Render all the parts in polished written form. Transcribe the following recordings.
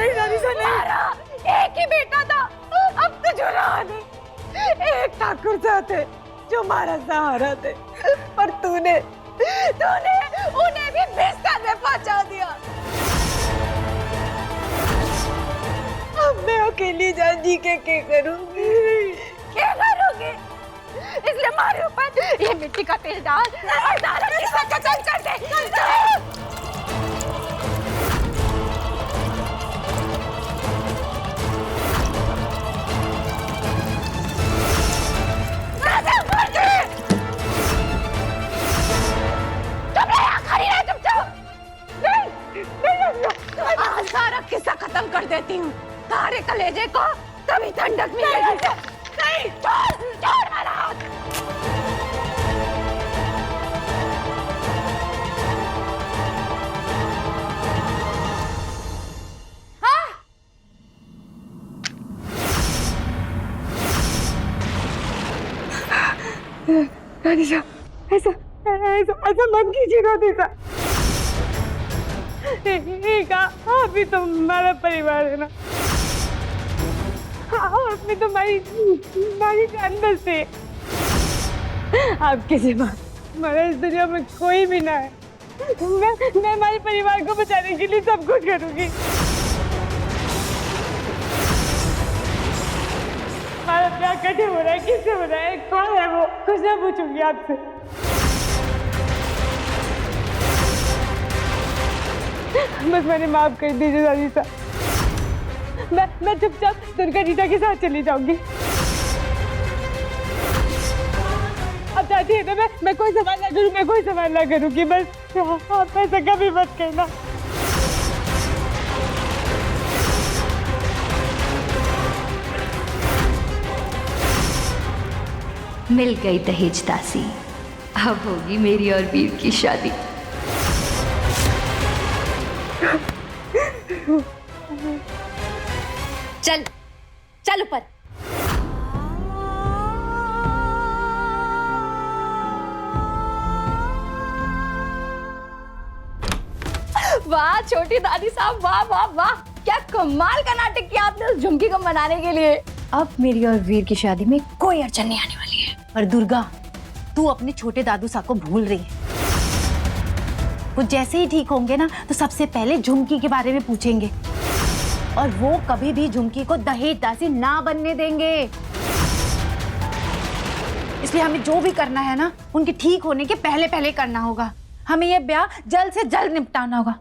नहीं रानीसा नहीं, एक ही बेटा था, अब तो जुरान है। एक ठाकुर थे जो हमारा सहारा थे, पर तूने उन्हें भी बिस्तर में पहुंचा दिया। अब मैं अकेली जान जी के क्या करूंगी? इसलिए हमारे ऊपर ये मिट्टी का तेल डाल और सारा किस्सा खत्म कर दे। आज सारा किस्सा खत्म कर देती हूँ, सारे कलेजे को तभी ठंडक मिलेगी। नहीं, छोड़ मेरा हाथ। रानीसा, ऐसा मत कीजिए रानीसा। आप भी तो हमारा परिवार है ना, आपने तो हमारी जान बसते। आपके सिवा हमारा इस दुनिया में कोई भी ना है। मैं हमारे परिवार को बचाने के लिए सब कुछ करूंगी। हमारा प्यार कैसे हो रहा है, किससे हो रहा है, कौन है वो, कुछ ना पूछूंगी आपसे। बस मैंने माफ कर दीजिए रानीसा। मैं चुपचाप दुर्गा जीजा के साथ चली जाऊंगी। अब चाहती है ना मैं कोई सवाल ना करूंगी, बस आप ऐसा कभी मत करना। मिल गई दहेज दासी, अब होगी मेरी और वीर की शादी। चल ऊपर। वाह छोटी दादी साहब, वाह वाह वाह, क्या कमाल का नाटक किया आपने उस झुमकी को मनाने के लिए। अब मेरी और वीर की शादी में कोई अड़चन नहीं आने वाली है। और दुर्गा, तू अपने छोटे दादू साहब को भूल रही है। वो जैसे ही ठीक होंगे ना तो सबसे पहले झुमकी के बारे में पूछेंगे, और वो कभी भी झुमकी को दहेज दासी ना बनने देंगे। इसलिए हमें जो भी करना है ना, उनके ठीक होने के पहले करना होगा। हमें ये ब्याह जल्द से जल्द निपटाना होगा,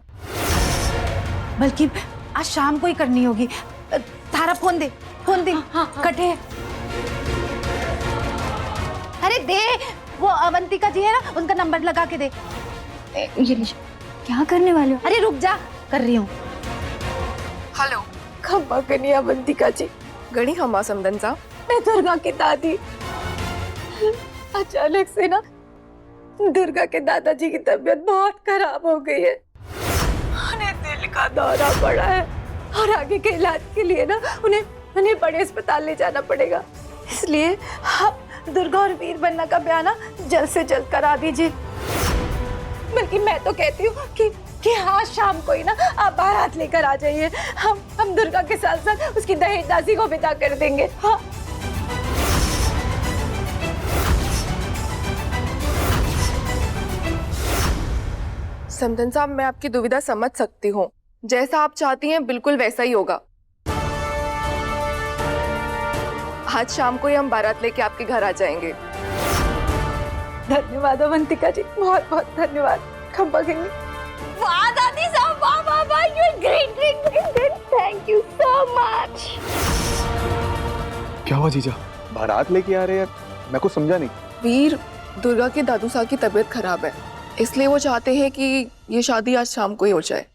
बल्कि आज शाम को ही करनी होगी। तारा फोन दे। कटे। अरे दे, वो अवंतिका जी है ना, उनका नंबर लगा के दे। ये क्या करने वाले हो? अरे रुक जा, कर रही हूँ। हेलो, खम्मा कनी अवंतिका जी, गणी खम्मा समदन साहब। मैं दुर्गा की दादी। अचानक से ना दुर्गा के दादाजी की तबीयत बहुत खराब हो गई है। उन्हें दिल का दौरा पड़ा है और आगे के इलाज के लिए ना उन्हें बड़े अस्पताल ले जाना पड़ेगा। इसलिए आप दुर्गा और वीर बनना का ब्याह ना जल्द से जल्द करा दीजिए। बल्कि मैं तो कहती हूँ कि आज शाम को ही ना आप बारात लेकर आ जाइए। हम दुर्गा के साथ साथ उसकी दहेज दासी को विदा कर देंगे। हाँ, समदन साहब, मैं आपकी दुविधा समझ सकती हूँ। जैसा आप चाहती हैं बिल्कुल वैसा ही होगा। आज शाम को ही हम बारात लेके आपके घर आ जाएंगे। धन्यवाद अवंतिका जी, बहुत बहुत धन्यवाद। खम्मा कनी। वाह दादी साहब, वाह वाह वाह, you are great, thank you so much. क्या हुआ जीजा, बारात लेके आ रहे हैं? मैं कुछ समझा नहीं। वीर, दुर्गा के दादू साहब की तबीयत खराब है, इसलिए वो चाहते हैं कि ये शादी आज शाम को ही हो जाए।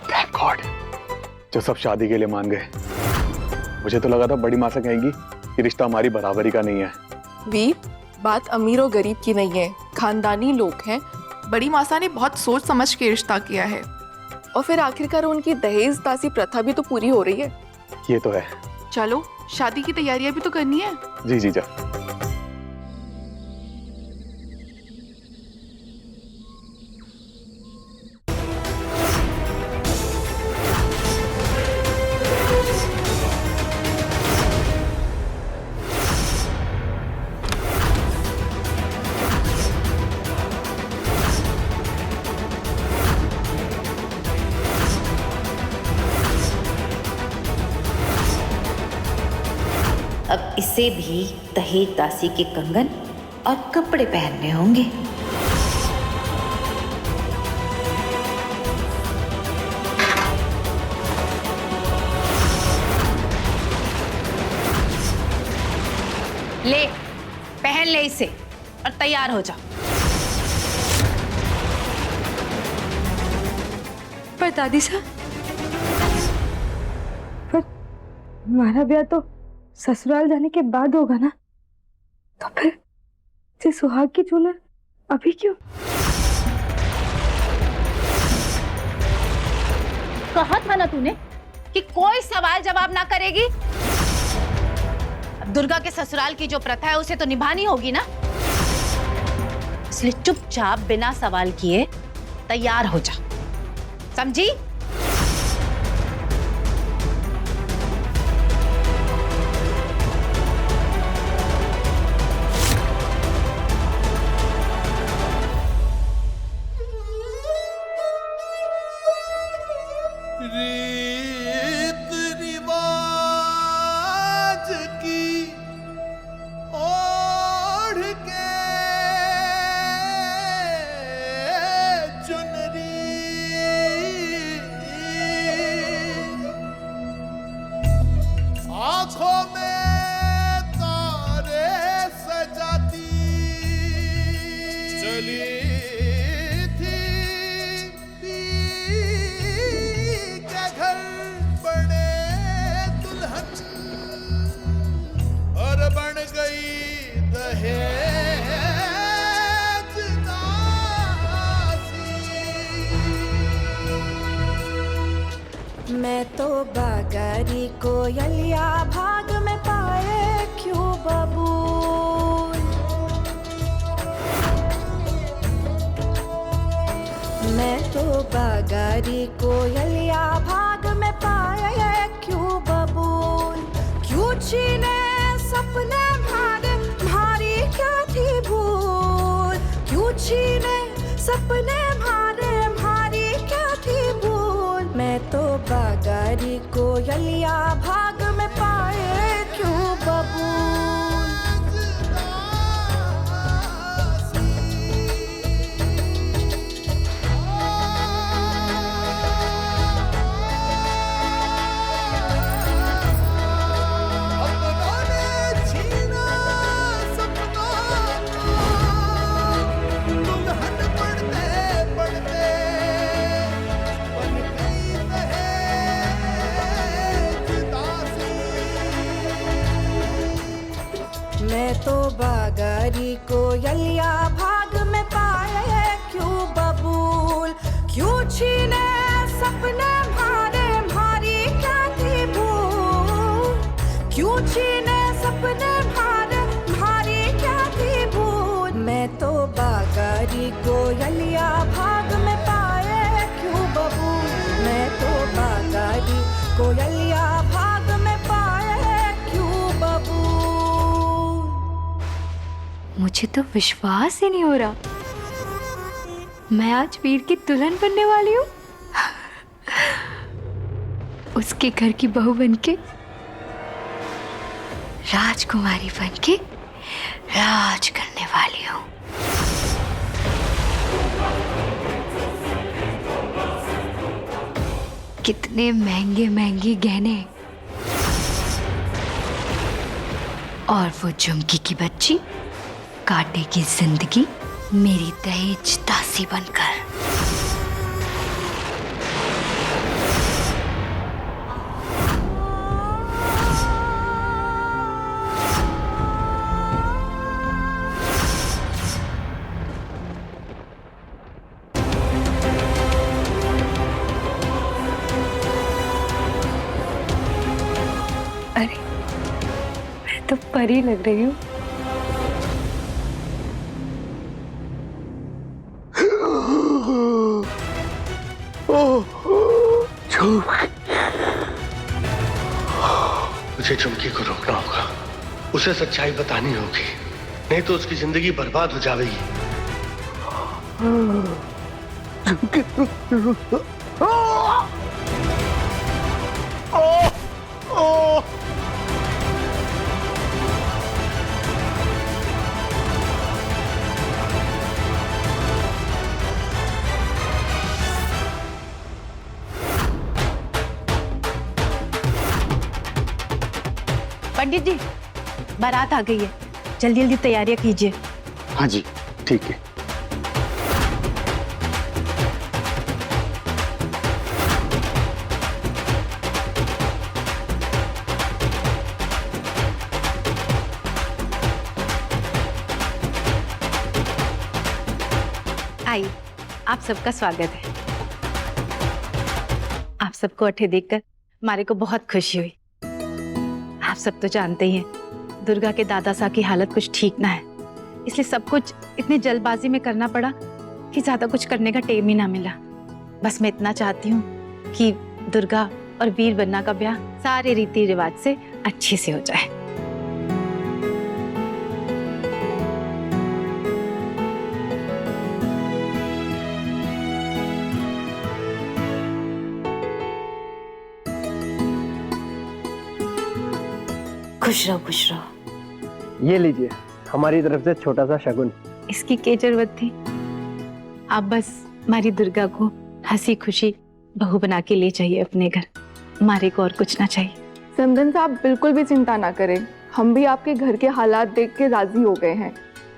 थैंक गॉड, जो सब शादी के लिए मान गए। मुझे तो लगा था बड़ी माँ से कहेंगी कि रिश्ता हमारी बराबरी का नहीं है। वीर, बात अमीर और गरीब की नहीं है, खानदानी लोग हैं। बड़ी मासा ने बहुत सोच समझ के रिश्ता किया है, और फिर आखिरकार उनकी दहेज दासी प्रथा भी तो पूरी हो रही है। ये तो है। चलो, शादी की तैयारियां भी तो करनी है। जी जीजा। इसे भी दहेज दासी के कंगन और कपड़े पहनने होंगे। ले, पहन ले इसे और तैयार हो जा। पर दादी साहब, पर हमारा ब्याह तो ससुराल जाने के बाद होगा ना, तो फिर ये सुहाग की झूलन अभी क्यों? कहा था ना तूने कि कोई सवाल जवाब ना करेगी। अब दुर्गा के ससुराल की जो प्रथा है उसे तो निभानी होगी ना, इसलिए चुपचाप बिना सवाल किए तैयार हो जा, समझी? रीत रिवाज की ओढ़ के चुनरी, आंखों में तारे सजाती चली बन गई दहेज दासी। मैं तो बागारी कोयलिया भाग में पाए क्यों बबूल। मैं तो बागारी कोयलिया भाग में पाए क्यों बबूल। क्यों छीने सपने भारी क्या थी भूल। क्यों छीने सपने भारी क्या थी भूल। मैं तो बागारी कोयलिया भाग में पाए क्यों बबूल। मैं तो बागारी कोयलिया भाग में पाए क्यों बबूल। क्यों छीने सपने भारी क्या थी भूल। क्यों छीने सपने भारी क्या थी भूल। मैं तो बागारी कोयलिया भाग में पाए क्यों बबूल। मैं तो बागारी कोयलिया भाग में पाए क्यों बबूल। मुझे तो विश्वास ही नहीं हो रहा मैं आज वीर की दुल्हन बनने वाली हूँ। उसके घर की बहू बनके, राजकुमारी बनके राज करने वाली हूँ। कितने महंगे महंगे गहने और वो झुमकी की बच्ची काटेगी जिंदगी मेरी दहेज दासी बनकर। अरे मैं तो परी लग रही हूँ। मुझे झुमकी को रोकना होगा, उसे सच्चाई बतानी होगी, नहीं तो उसकी जिंदगी बर्बाद हो जाएगी। पंडित जी, बारात आ गई है, जल्दी जल्दी तैयारियां कीजिए। हाँ जी, ठीक है। आइए, आप सबका स्वागत है। आप सबको अठे देखकर हमारे को बहुत खुशी हुई। आप सब तो जानते ही हैं दुर्गा के दादा साहब की हालत कुछ ठीक ना है, इसलिए सब कुछ इतने जल्दबाजी में करना पड़ा कि ज्यादा कुछ करने का टाइम ही ना मिला। बस मैं इतना चाहती हूँ कि दुर्गा और वीर बन्ना का ब्याह सारे रीति रिवाज से अच्छे से हो जाए। खुश रहो, खुश रहो। ये लीजिए हमारी तरफ से छोटा सा शगुन। इसकी क्या जरूरत थी? आप बस हमारी दुर्गा को हंसी खुशी बहू बना के ले जाइए अपने घर, हमारे को और कुछ ना चाहिए। समधन साहब बिल्कुल भी चिंता ना करें, हम भी आपके घर के हालात देख के राजी हो गए हैं।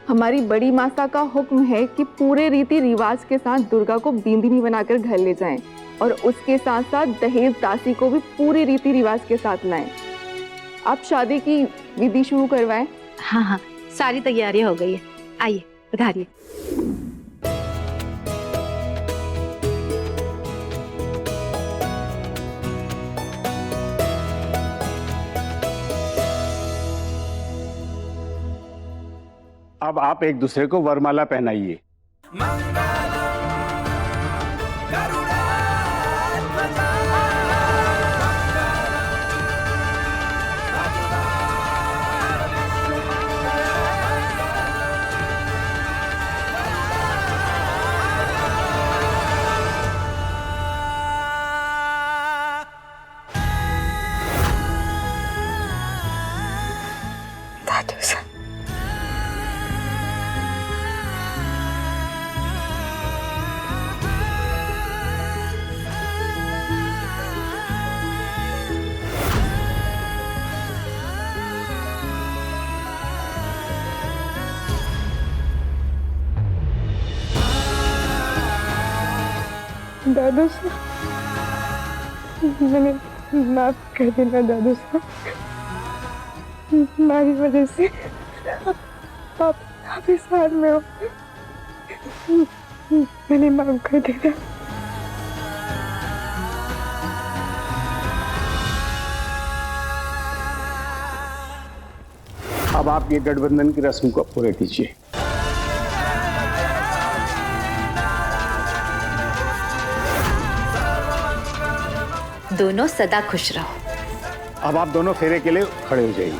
हमारी बड़ी माता का हुक्म है कि पूरे रीति रिवाज के साथ दुर्गा को बिंदिनी बनाकर घर ले जाएं और उसके साथ साथ दहेज दासी को भी पूरे रीति रिवाज के साथ लाएं। आप शादी की विधि शुरू करवाएं। हाँ हाँ, सारी तैयारियां हो गई है। आइए, पधारिए। अब आप एक दूसरे को वरमाला पहनाइए। दादू साहब, दादू साहब, मैंने माफ कर देना दादू साहब, हमारी वजह से आप इस हाल में हो, मैंने माफ कर देना। अब आप ये गठबंधन की रस्म को पूरे कीजिए। दोनों सदा खुश रहो। अब आप दोनों फेरे के लिए खड़े हो जाइए।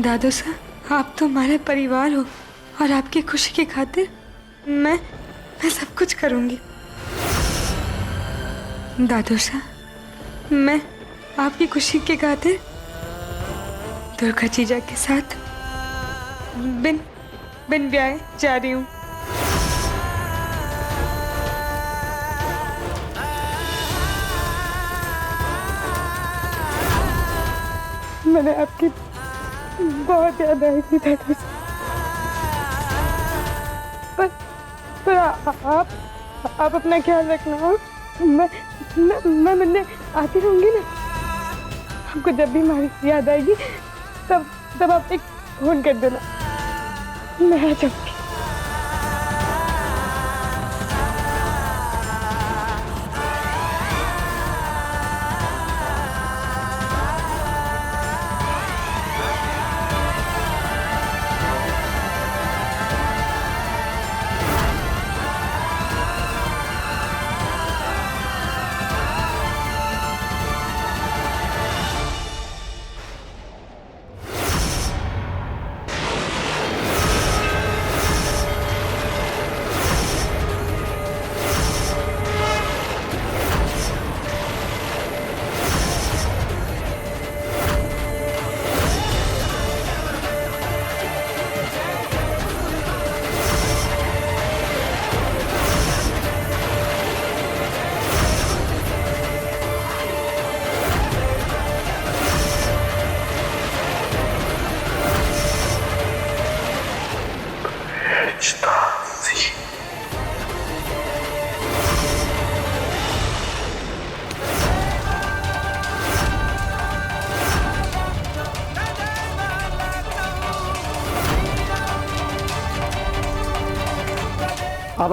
दादू साहब, आप तो हमारे परिवार हो और आपकी खुशी की खातिर मैं सब कुछ करूंगी। दादू साहब, मैं आपकी खुशी की खातिर दुर्गा जीजा के साथ बिन ब्याह जा रही हूँ। मैंने आपकी बहुत याद आई थी दादू साहब, पर आप अपना ख्याल रखना हो। मैं मिलने आती रहूंगी ना, आपको जब भी हमारी याद आएगी तब आप एक फोन कर देना, मैं आ जाऊंगी। अब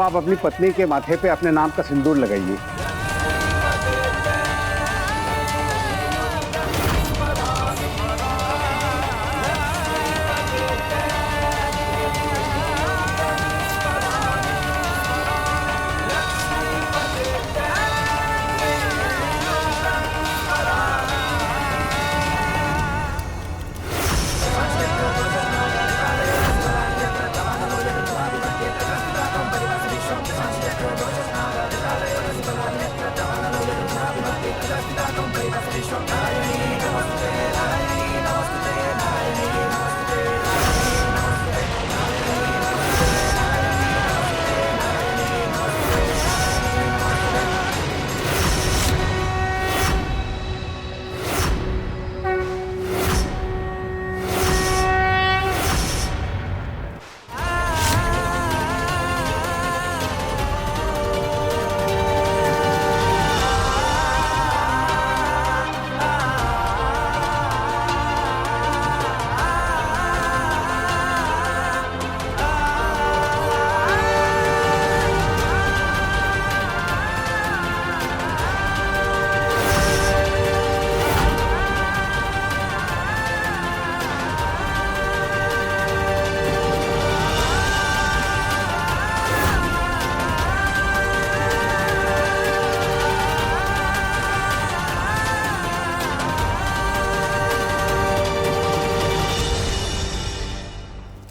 आप अपनी पत्नी के माथे पे अपने नाम का सिंदूर लगाइए।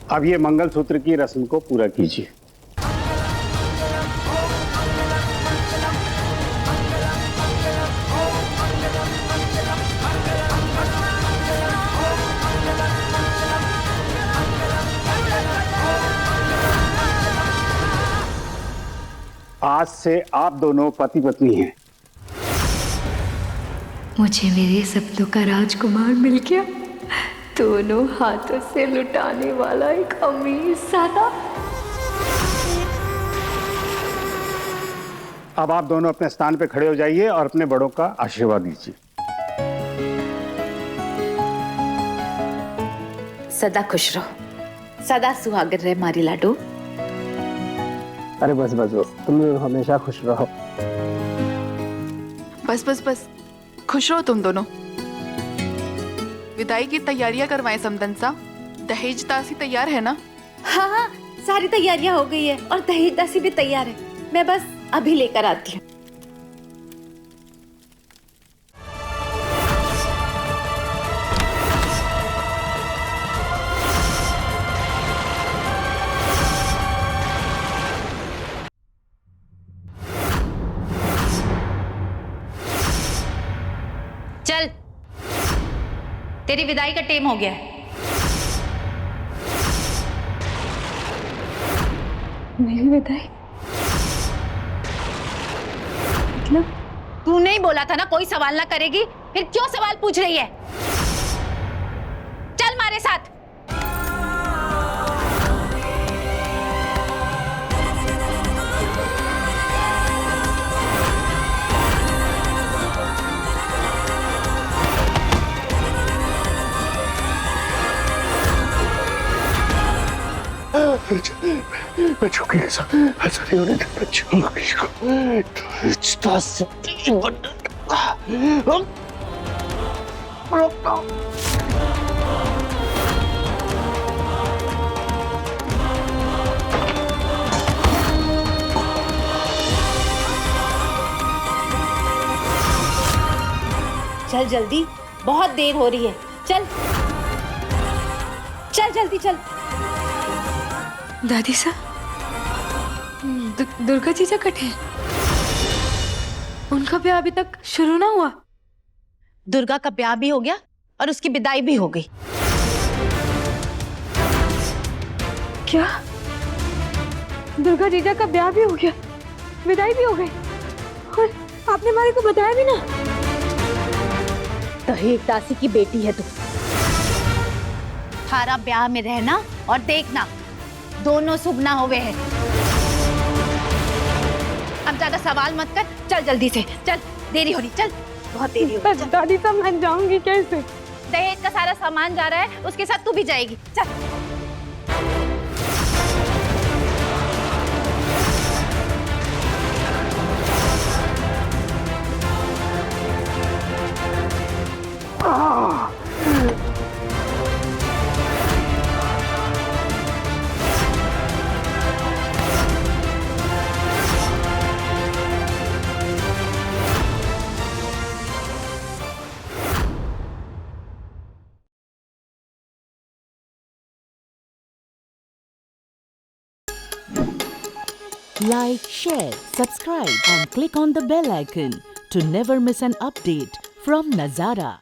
अब ये मंगलसूत्र की रस्म को पूरा कीजिए। आज से आप दोनों पति पत्नी हैं। मुझे मेरे सपनों का राजकुमार मिल गया, दोनों हाथों से लुटाने वाला एक अमीर सादा। अब आप दोनों अपने स्थान पे खड़े हो जाइए और अपने बड़ों का आशीर्वाद दीजिए। सदा खुश रहो, सदा सुहागन रहे मारी लाडो। अरे बस बस बस, तुम लोग हमेशा खुश रहो। बस बस बस, खुश रहो तुम दोनों। विदाई की तैयारियां करवाएं समदन सा। दहेज दासी तैयार है ना? हाँ हाँ, सारी तैयारियां हो गई है और दहेज दासी भी तैयार है। मैं बस अभी लेकर आती हूँ। चल, तेरी विदाई का टाइम हो गया है। मेरी विदाई मतलब? तू नहीं बोला था ना कोई सवाल ना करेगी, फिर क्यों सवाल पूछ रही है? चल हमारे साथ। मैं झुकी ऐसा नहीं होने देता। झुकी को तो सच्ची चल जल्दी, बहुत देर हो रही है। चल चल जल्दी चल। दादी सा, दुर्गा जीजा कट है, उनका ब्याह अभी तक शुरू ना हुआ। दुर्गा का ब्याह भी हो गया और उसकी विदाई भी हो गई। क्या? दुर्गा जीजा का ब्याह भी हो गया, विदाई भी हो गई, और आपने हमारे को बताया भी ना? दहेज दासी की बेटी है तू। थारा ब्याह में रहना और देखना दोनों शुभ ना होवे है। अब ज्यादा सवाल मत कर, चल जल्दी से चल, देरी हो रही, चल बहुत देरी हो रही। दादी साहब मैं जाऊंगी कैसे? दहेज का सारा सामान जा रहा है, उसके साथ तू भी जाएगी, चल। Like, share, subscribe and click on the bell icon to never miss an update from Nazara.